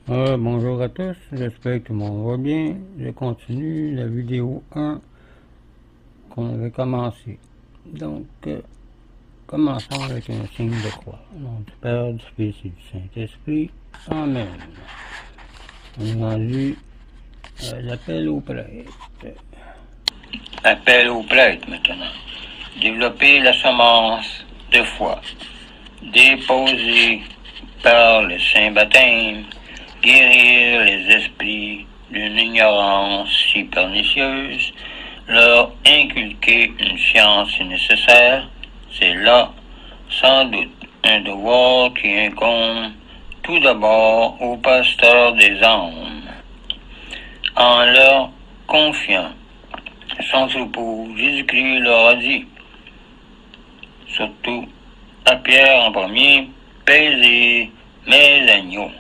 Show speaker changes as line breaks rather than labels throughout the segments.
Bonjour à tous, j'espère que tout le monde va bien. Je continue la vidéo 1 qu'on avait commencé. Donc, commençons avec un signe de croix. Au nom du Père, du Fils et du Saint-Esprit. Amen. On est rendu à l'appel au prêtre.
Appel au prêtre maintenant. Développer la semence de foi. Déposer par le saint baptême. Guérir les esprits d'une ignorance si pernicieuse. Leur inculquer une science nécessaire. C'est là, sans doute, un devoir qui incombe tout d'abord aux pasteurs des âmes. En leur confiant son troupeau, Jésus-Christ leur a dit, surtout à Pierre en premier, pesez mes agneaux.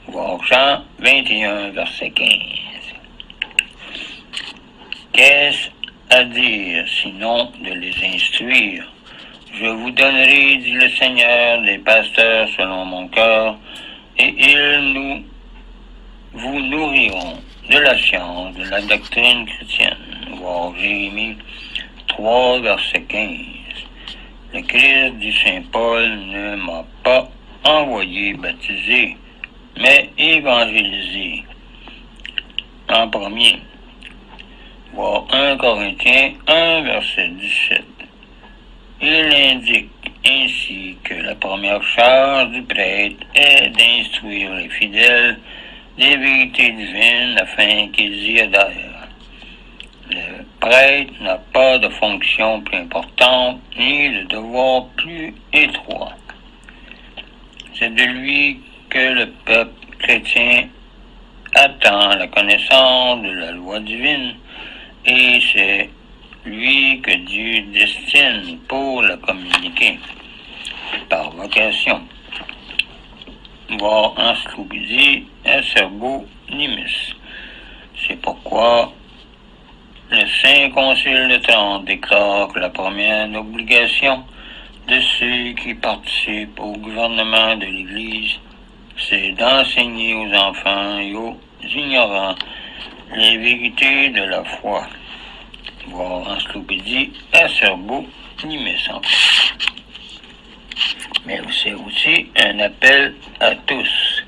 Voir Jean 21, verset 15. Qu'est-ce à dire sinon de les instruire? Je vous donnerai, dit le Seigneur, des pasteurs selon mon cœur, et ils vous nourriront de la science, de la doctrine chrétienne. Voir Jérémie 3, verset 15. Le Christ, dit Saint Paul, ne m'a pas envoyé baptiser, mais évangéliser en premier. Voir 1 Corinthiens 1, verset 17. Il indique ainsi que la première charge du prêtre est d'instruire les fidèles des vérités divines afin qu'ils y adhèrent. Le prêtre n'a pas de fonction plus importante ni de devoir plus étroit. C'est de lui que le peuple chrétien attend la connaissance de la loi divine et c'est lui que Dieu destine pour la communiquer par vocation. Voir Encyclopédie Acerbo Nimis. C'est pourquoi le Saint Concile de Trente déclare que la première obligation de ceux qui participent au gouvernement de l'Église, c'est d'enseigner aux enfants et aux ignorants les vérités de la foi. Voir Encyclopédie Acerbo Nimis. Mais c'est aussi un appel à tous.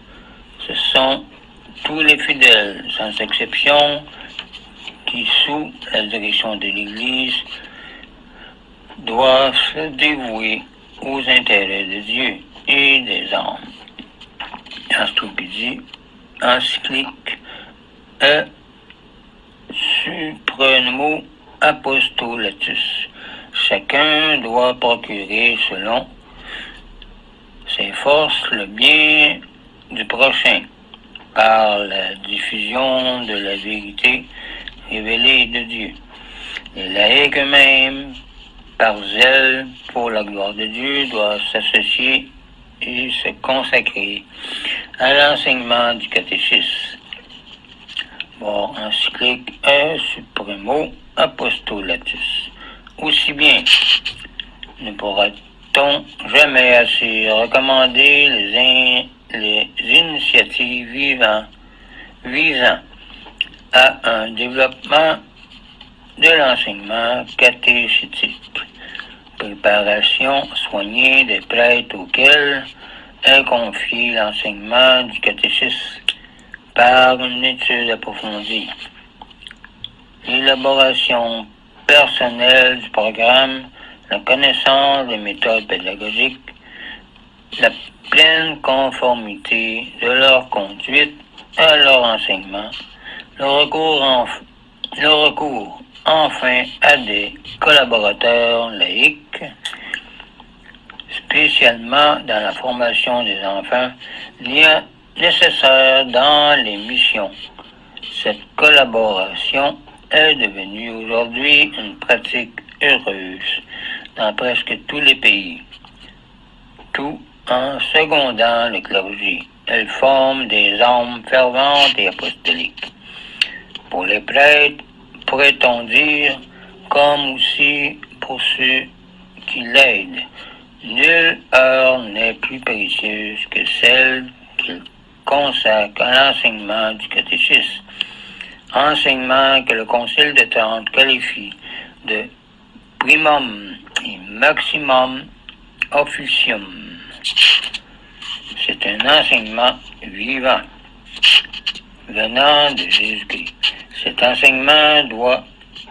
Ce sont tous les fidèles, sans exception, qui, sous la direction de l'Église, doivent se dévouer aux intérêts de Dieu et des hommes. Encyclopédie encyclique Supremo Apostolatus. Chacun doit procurer selon ses forces le bien du prochain par la diffusion de la vérité révélée de Dieu. Les laïcs eux-mêmes, par zèle pour la gloire de Dieu, doivent s'associer et se consacrer à l'enseignement du catéchisme. Bon, encyclique Supremo Apostolatus. Aussi bien ne pourra-t-on jamais assez recommander les initiatives visant à un développement de l'enseignement catéchétique, préparation soignée des prêtres auxquels est confié l'enseignement du catéchisme par une étude approfondie, l'élaboration personnelle du programme, la connaissance des méthodes pédagogiques, la pleine conformité de leur conduite à leur enseignement, le recours enfin à des collaborateurs laïcs, spécialement dans la formation des enfants nécessaire dans les missions. Cette collaboration est devenue aujourd'hui une pratique heureuse dans presque tous les pays. Tout en secondant le clergé, elle forme des âmes ferventes et apostoliques. Pour les prêtres, pourrait-on dire, comme aussi pour ceux qui l'aident, nulle heure n'est plus précieuse que celle qu'ils consacre à l'enseignement du catéchisme, enseignement que le Concile de Trente qualifie de primum et maximum officium. C'est un enseignement vivant, venant de Jésus-Christ. Cet enseignement doit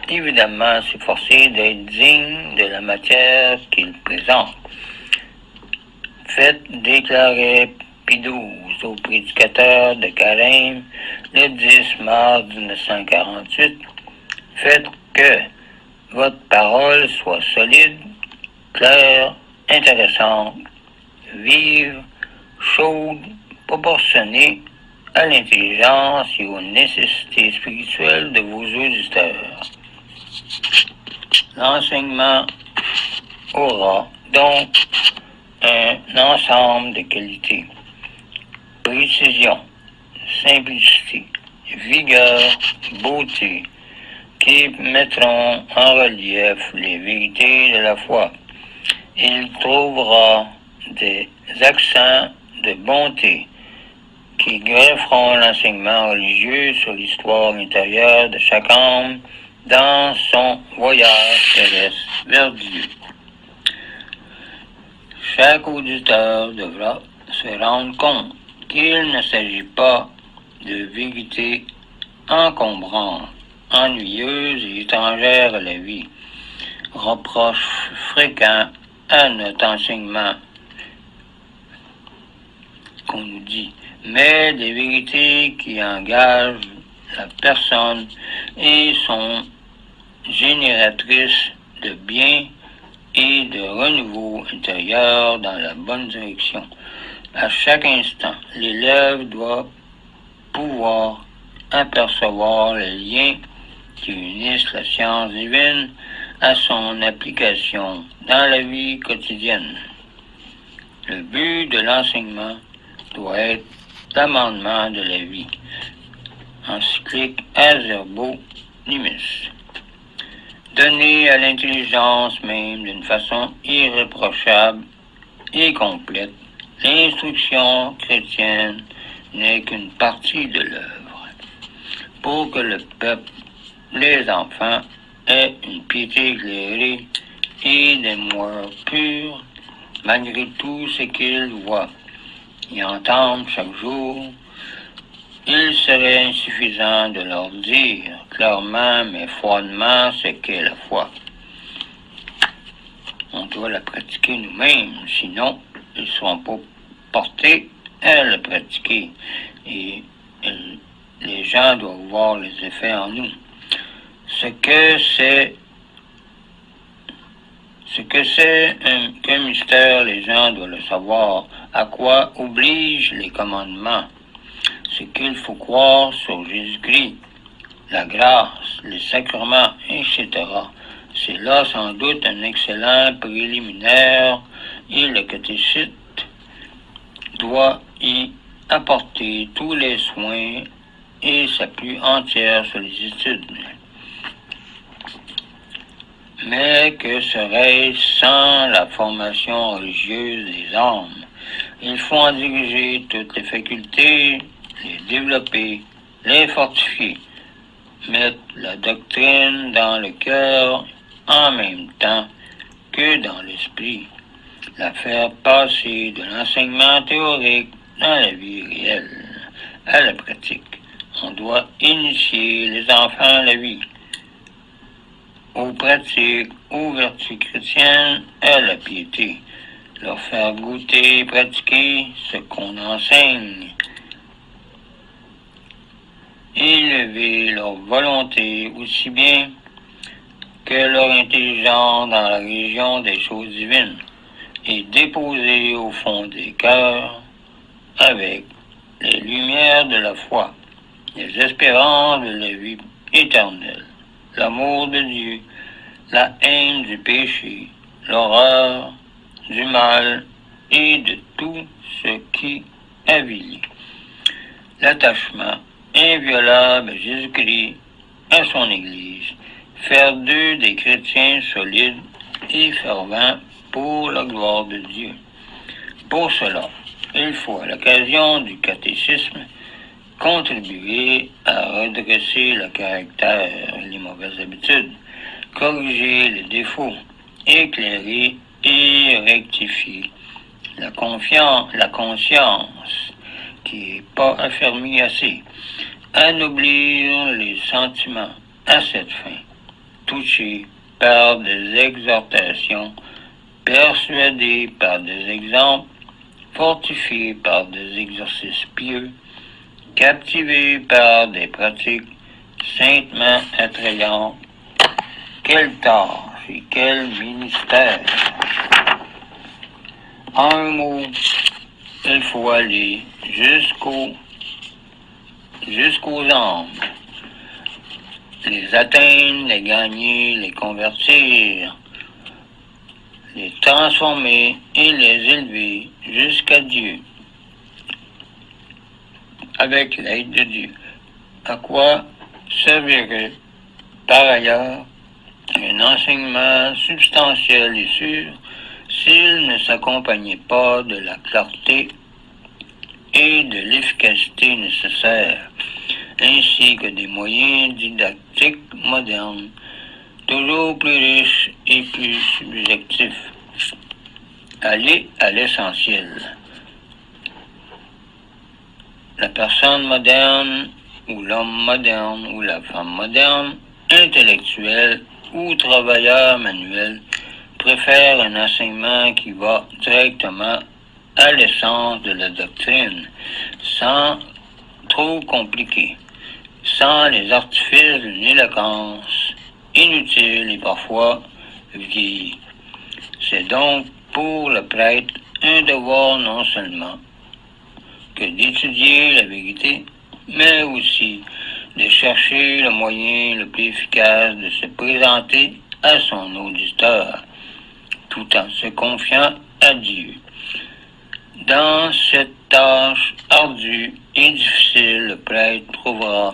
évidemment s'efforcer d'être digne de la matière qu'il présente. Faites déclarer Pie XII au prédicateur de Carême le 10 mars 1948. Faites que votre parole soit solide, claire, intéressante, vive, chaude, proportionnée à l'intelligence et aux nécessités spirituelles de vos auditeurs. L'enseignement aura donc un ensemble de qualités: précision, simplicité, vigueur, beauté, qui mettront en relief les vérités de la foi. Il trouvera des accents de bonté qui grefferont l'enseignement religieux sur l'histoire intérieure de chaque âme dans son voyage terrestre vers Dieu. Chaque auditeur devra se rendre compte qu'il ne s'agit pas de vérité encombrante, ennuyeuse et étrangère à la vie, reproche fréquent à notre enseignement qu'on nous dit, mais des vérités qui engagent la personne et sont génératrices de bien et de renouveau intérieur dans la bonne direction. À chaque instant, l'élève doit pouvoir apercevoir les liens qui unissent la science divine à son application dans la vie quotidienne. Le but de l'enseignement doit être l'amendement de la vie. Encyclique Acerbo Limis. Donner à l'intelligence même d'une façon irréprochable et complète, l'instruction chrétienne n'est qu'une partie de l'œuvre. Pour que le peuple, les enfants, aient une piété éclairée et des mœurs pures, malgré tout ce qu'ils voient et entendent chaque jour, il serait insuffisant de leur dire clairement mais froidement ce qu'est la foi. On doit la pratiquer nous-mêmes, sinon ils ne seront pas portés à la pratiquer et les gens doivent voir les effets en nous. Ce que c'est qu'un mystère, les gens doivent le savoir. À quoi obligent les commandements? Ce qu'il faut croire sur Jésus-Christ, la grâce, les sacrements, etc. C'est là sans doute un excellent préliminaire et le catéchiste doit y apporter tous les soins et sa plus entière sollicitude. Mais que serait-ce sans la formation religieuse des âmes? Il faut en diriger toutes les facultés, les développer, les fortifier, mettre la doctrine dans le cœur en même temps que dans l'esprit, la faire passer de l'enseignement théorique dans la vie réelle à la pratique. On doit initier les enfants à la vie, aux pratiques, aux vertus chrétiennes, à la piété, leur faire goûter et pratiquer ce qu'on enseigne, élever leur volonté aussi bien que leur intelligence dans la région des choses divines et déposer au fond des cœurs avec les lumières de la foi, les espérances de la vie éternelle, l'amour de Dieu, la haine du péché, l'horreur du mal et de tout ce qui avilit, l'attachement inviolable à Jésus-Christ, à son Église, faire d'eux des chrétiens solides et fervents pour la gloire de Dieu. Pour cela, il faut, à l'occasion du catéchisme, contribuer à redresser le caractère et les mauvaises habitudes, corriger les défauts, éclairer et rectifier la conscience qui n'est pas affermie assez, anoblir les sentiments à cette fin, toucher par des exhortations, persuader par des exemples, fortifier par des exercices pieux, captiver par des pratiques saintement attrayantes. Quelle tâche et quel ministère! En un mot, il faut aller jusqu'aux âmes, les atteindre, les gagner, les convertir, les transformer et les élever jusqu'à Dieu, avec l'aide de Dieu. À quoi servirait par ailleurs un enseignement substantiel et sûr s'il ne s'accompagnait pas de la clarté et de l'efficacité nécessaires, ainsi que des moyens didactiques modernes, toujours plus riches et plus subjectifs. Aller à l'essentiel. La personne moderne, ou l'homme moderne, ou la femme moderne, intellectuelle ou travailleur manuel, préfère un enseignement qui va directement à l'essence de la doctrine, sans trop compliquer, sans les artifices d'une éloquence inutile et parfois vieillie. C'est donc pour le prêtre un devoir non seulement que d'étudier la vérité, mais aussi de chercher le moyen le plus efficace de se présenter à son auditeur, tout en se confiant à Dieu. Dans cette tâche ardue et difficile, le prêtre trouvera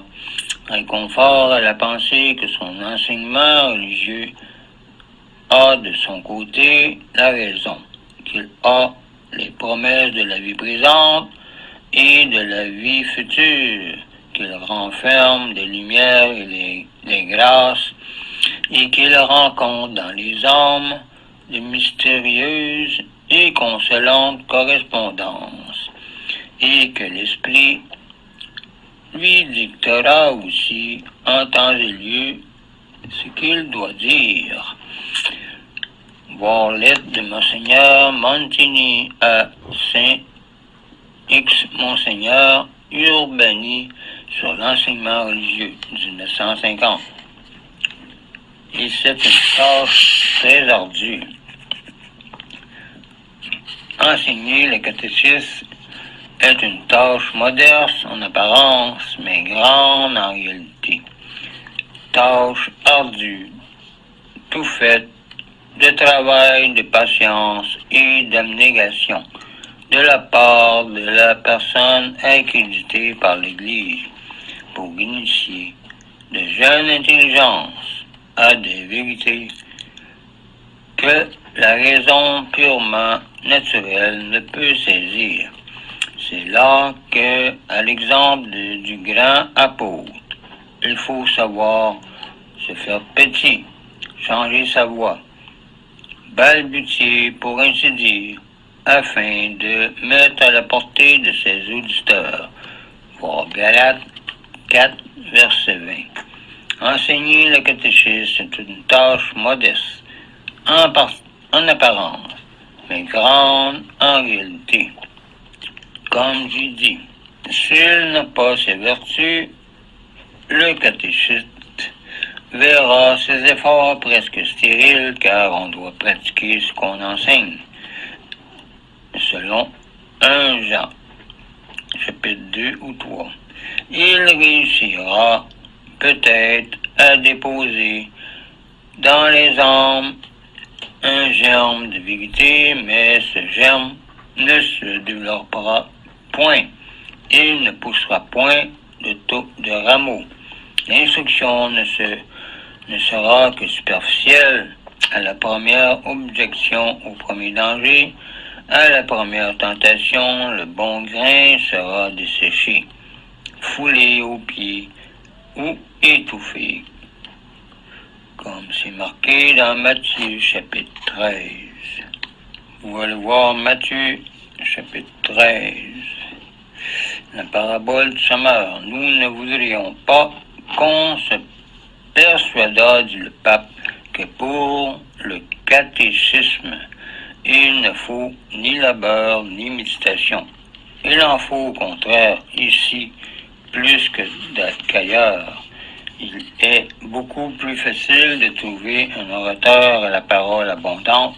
réconfort à la pensée que son enseignement religieux a de son côté la raison, qu'il a les promesses de la vie présente et de la vie future, qu'il renferme des lumières et des grâces, et qu'il rencontre dans les âmes de mystérieuses et consolantes correspondances, et que l'Esprit lui dictera aussi en temps et lieu ce qu'il doit dire. Voir lettre de Monseigneur Montini à Saint X Monseigneur Urbani sur l'enseignement religieux, 1950. Et c'est une tâche très ardue. Enseigner le catéchisme est une tâche modeste en apparence, mais grande en réalité. Tâche ardue, tout faite de travail, de patience et d'abnégation de la part de la personne accréditée par l'Église pour initier de jeunes intelligences à des vérités que la raison purement naturelle ne peut saisir. C'est là que, à l'exemple du grand apôtre, il faut savoir se faire petit, changer sa voix, balbutier pour ainsi dire, afin de mettre à la portée de ses auditeurs. Voir Galates 4, verset 20. Enseigner le catéchisme est une tâche modeste, en apparence, mais grande en réalité. Comme j'ai dit, s'il n'a pas ses vertus, le catéchiste verra ses efforts presque stériles, car on doit pratiquer ce qu'on enseigne. Selon 1 Jean, chapitre 2 ou 3, il réussira peut-être à déposer dans les âmes un germe de vérité, mais ce germe ne se développera point. Il ne poussera point de rameaux. L'instruction ne sera que superficielle à la première objection, au premier danger, À la première tentation, le bon grain sera desséché, foulé aux pieds ou étouffé, comme c'est marqué dans Matthieu chapitre 13. Vous allez voir Matthieu chapitre 13, la parabole du semeur. Nous ne voudrions pas qu'on se persuadât, dit le pape, que pour le catéchisme, il ne faut ni labeur ni méditation. Il en faut au contraire ici plus qu'ailleurs. Il est beaucoup plus facile de trouver un orateur à la parole abondante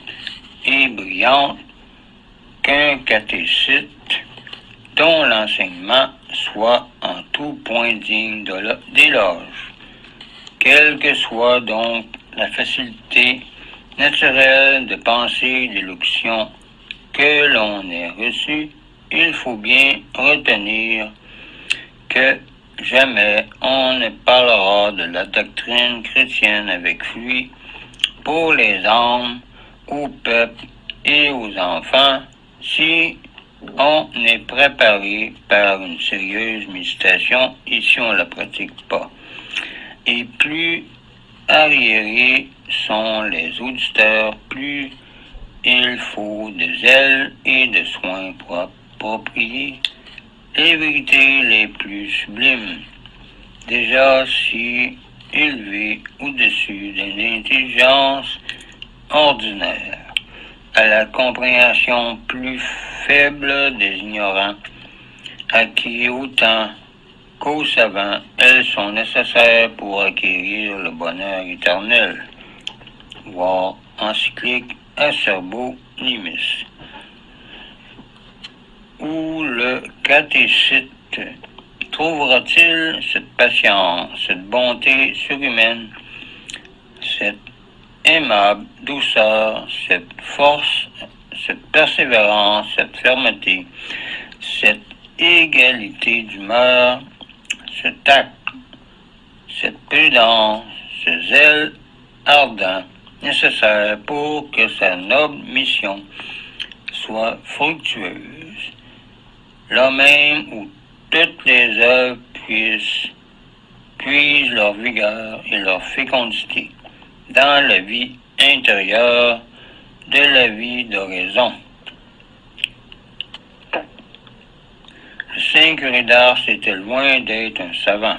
et brillante qu'un catéchiste dont l'enseignement soit en tout point digne d'éloge. Quelle que soit donc la facilité naturelle de pensée et d'élocution que l'on ait reçue, il faut bien retenir que jamais on ne parlera de la doctrine chrétienne avec lui pour les âmes, au peuple et aux enfants si on est préparé par une sérieuse méditation et si on ne la pratique pas. Et plus arriérés sont les auditeurs, plus il faut de zèle et de soins pour approprier les vérités les plus sublimes, déjà si élevées au-dessus de l'intelligence ordinaire, à la compréhension plus faible des ignorants, à qui autant qu'aux savants, elles sont nécessaires pour acquérir le bonheur éternel. Voir encyclique Acerbo Nimis. Où le catéchiste trouvera-t-il cette patience, cette bonté surhumaine, cette aimable douceur, cette force, cette persévérance, cette fermeté, cette égalité d'humeur, ce tact, cette prudence, ce zèle ardent nécessaire pour que sa noble mission soit fructueuse, là même où toutes les œuvres puisent leur vigueur et leur fécondité dans la vie intérieure de la vie de raison. Le saint curé d'Ars était loin d'être un savant.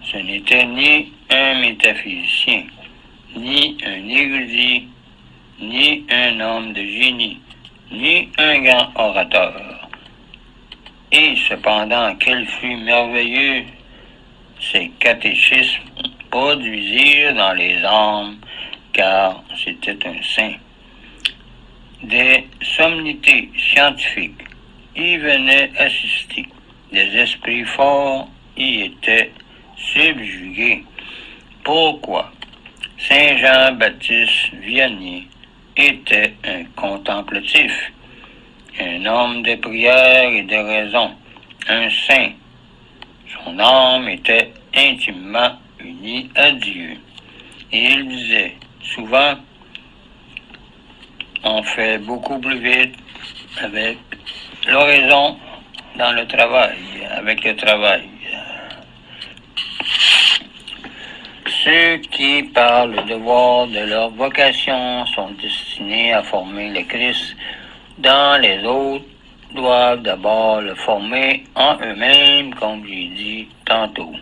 Ce n'était ni un métaphysicien, ni un érudit, ni un homme de génie, ni un grand orateur. Et cependant, quel fut merveilleux ces catéchismes produisirent dans les âmes, car c'était un saint. Des somnités scientifiques y venaient assister, des esprits forts y étaient subjugués. Pourquoi? Saint Jean-Baptiste Vianney était un contemplatif, un homme de prière et de raison, un saint. Son âme était intimement unie à Dieu. Et il disait souvent, on fait beaucoup plus vite avec l'oraison dans le travail, avec le travail. Ceux qui, par le devoir de leur vocation, sont destinés à former le Christ dans les autres, doivent d'abord le former en eux-mêmes, comme j'ai dit tantôt.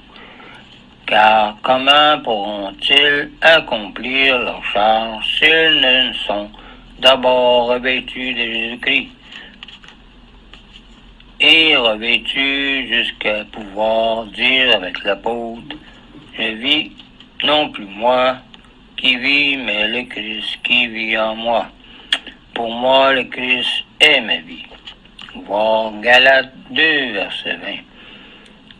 Car comment pourront-ils accomplir leur charge s'ils ne sont d'abord revêtus de Jésus-Christ et revêtus jusqu'à pouvoir dire avec l'apôtre, je vis non plus moi qui vis, mais le Christ qui vit en moi. Pour moi, le Christ est ma vie. Voir Galates 2, verset 20.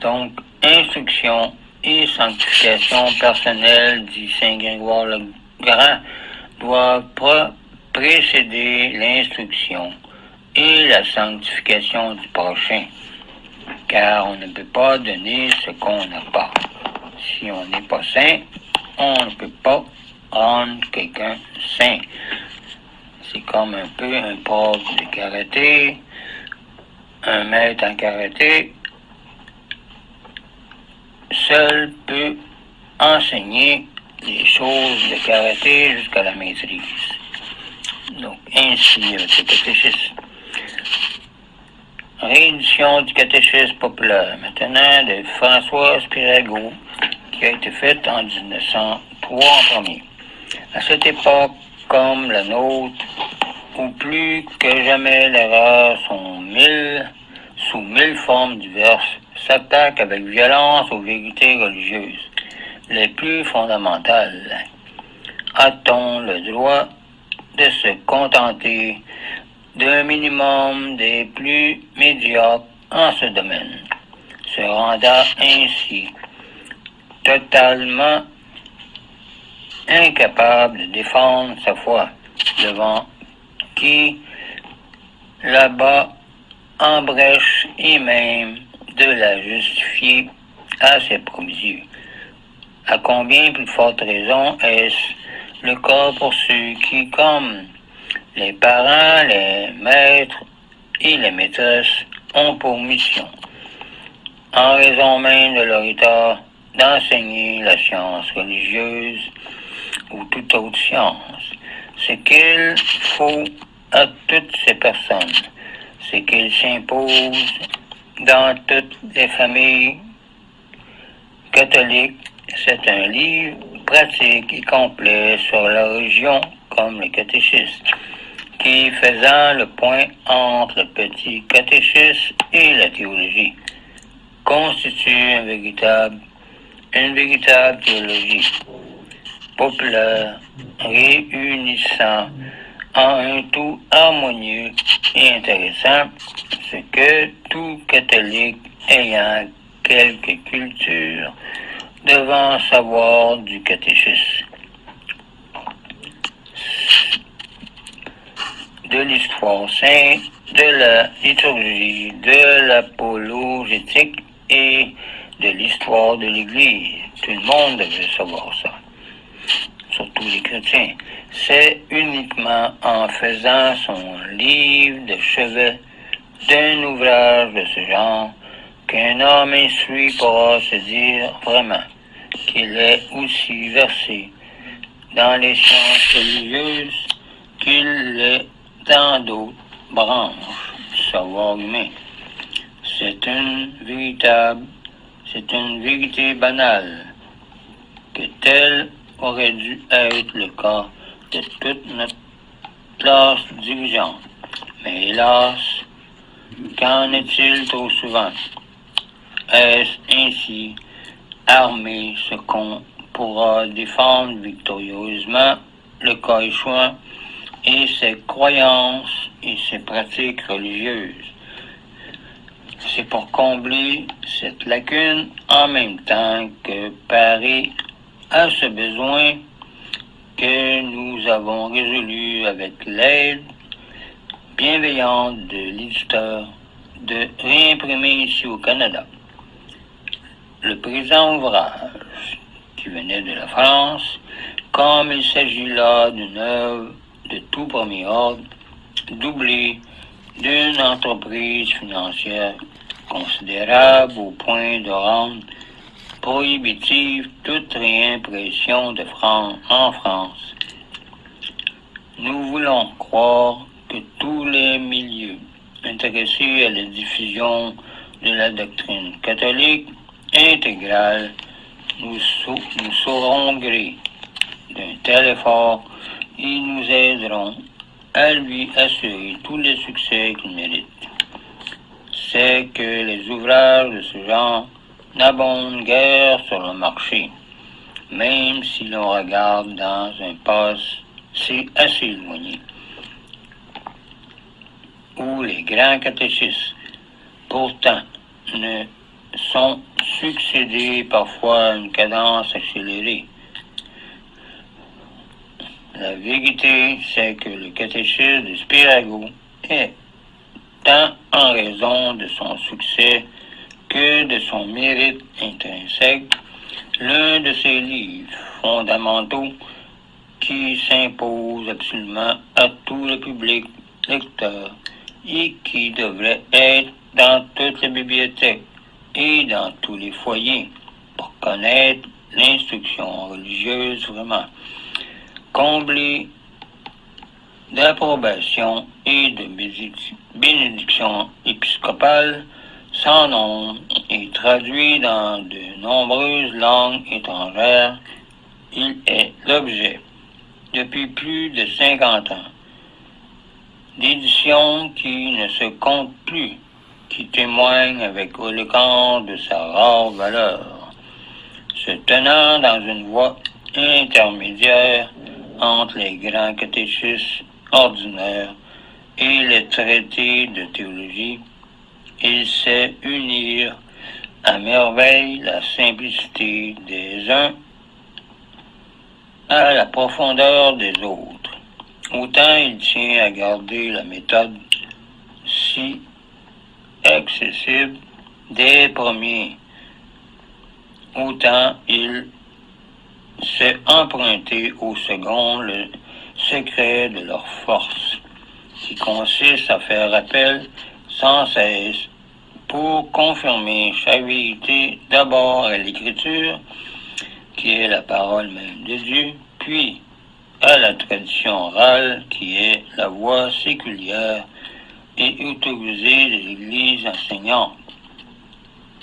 Donc, instruction et sanctification personnelle, dit Saint Grégoire le Grand, doivent précéder l'instruction et la sanctification du prochain, car on ne peut pas donner ce qu'on n'a pas. Si on n'est pas saint, on ne peut pas rendre quelqu'un saint. C'est comme un peu un prof de karaté, un maître en karaté, seul peut enseigner les choses de karaté jusqu'à la maîtrise. Donc, ainsi avec le catéchisme. Réédition du catéchisme populaire, maintenant, de François Spirago, qui a été faite en 1903 en premier. À cette époque, comme la nôtre, où plus que jamais les races sont sous mille formes diverses, s'attaquent avec violence aux vérités religieuses les plus fondamentales. A-t-on le droit de se contenter d'un minimum des plus médiocres en ce domaine, se rendant ainsi totalement incapable de défendre sa foi devant qui là-bas en brèche et même de la justifier à ses propres yeux. À combien plus forte raison est-ce le cas pour ceux qui, comme les parents, les maîtres et les maîtresses, ont pour mission, en raison même de leur état, d'enseigner la science religieuse ou toute autre science. Ce qu'il faut à toutes ces personnes, c'est qu'ils s'imposent dans toutes les familles catholiques. C'est un livre pratique et complet sur la religion comme le catéchisme, qui, faisant le point entre le petit catéchisme et la théologie, constitue une véritable théologie populaire, réunissant en un tout harmonieux et intéressant ce que tout catholique ayant quelque culture devant savoir du catéchisme, de l'histoire sainte, de la liturgie, de l'apologétique et de l'histoire de l'Église. Tout le monde devait savoir ça, surtout les chrétiens. C'est uniquement en faisant son livre de chevet d'un ouvrage de ce genre qu'un homme instruit pourra se dire vraiment qu'il est aussi versé dans les sciences religieuses qu'il l'est dans d'autres branches du savoir humain. C'est une vérité banale, que tel aurait dû être le cas de toute notre classe dirigeante. Mais hélas, qu'en est-il trop souvent? Est-ce ainsi armé ce qu'on pourra défendre victorieusement, le cas échéant, et ses croyances et ses pratiques religieuses? C'est pour combler cette lacune en même temps que parer à ce besoin que nous avons résolu avec l'aide bienveillante de l'éditeur de réimprimer ici au Canada le présent ouvrage qui venait de la France, comme il s'agit là d'une œuvre de tout premier ordre, doublée d'une entreprise financière considérable au point de rendre prohibitive toute réimpression de francs en France. Nous voulons croire que tous les milieux intéressés à la diffusion de la doctrine catholique intégrale nous sauront gré d'un tel effort et nous aideront à lui assurer tous les succès qu'il mérite. C'est que les ouvrages de ce genre n'abondent guère sur le marché, même si l'on regarde dans un passé assez éloigné, où les grands catéchismes, pourtant, ne sont succédés parfois à une cadence accélérée. La vérité, c'est que le catéchisme de Spirago est, tant en raison de son succès que de son mérite intrinsèque, l'un de ces livres fondamentaux qui s'impose absolument à tout le public lecteur et qui devrait être dans toutes les bibliothèques et dans tous les foyers pour connaître l'instruction religieuse vraiment, comblée d'approbation et de bénédiction épiscopale sans nombre et traduit dans de nombreuses langues étrangères. Il est l'objet, depuis plus de 50 ans, d'éditions qui ne se comptent plus, qui témoignent avec éloquence de sa rare valeur, se tenant dans une voie intermédiaire entre les grands catéchismes ordinaires et les traités de théologie. Il sait unir à merveille la simplicité des uns à la profondeur des autres. Autant il tient à garder la méthode si accessible des premiers, autant il sait emprunter aux seconds le secret de leur force, qui consiste à faire appel sans cesse pour confirmer chaque vérité d'abord à l'Écriture, qui est la parole même de Dieu, puis à la tradition orale, qui est la voix séculière et autorisée de l'Église enseignante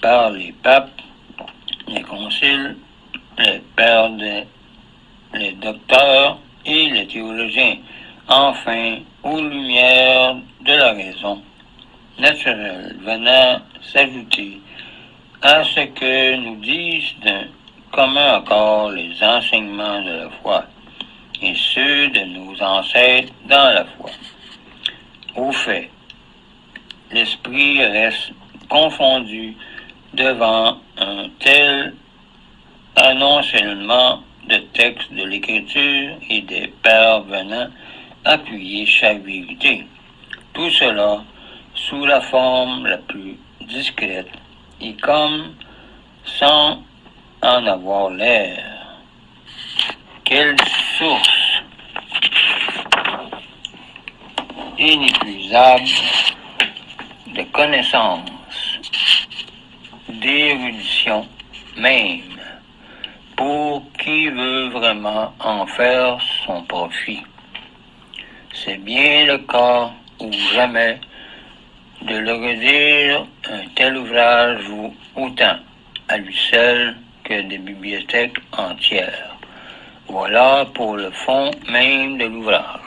par les papes, les conciles, les pères, les docteurs et les théologiens, enfin, aux lumières de la raison naturelle venant s'ajouter à ce que nous disent d'un commun accord les enseignements de la foi et ceux de nos ancêtres dans la foi. Au fait, l'esprit reste confondu devant un tel annoncellement de textes de l'Écriture et des pères venant appuyer chaque vérité. Tout cela sous la forme la plus discrète et comme sans en avoir l'air. Quelle source inépuisable de connaissances, d'érudition même, pour qui veut vraiment en faire son profit. C'est bien le cas ou jamais de le redire, un tel ouvrage vaut autant à lui seul que des bibliothèques entières. Voilà pour le fond même de l'ouvrage.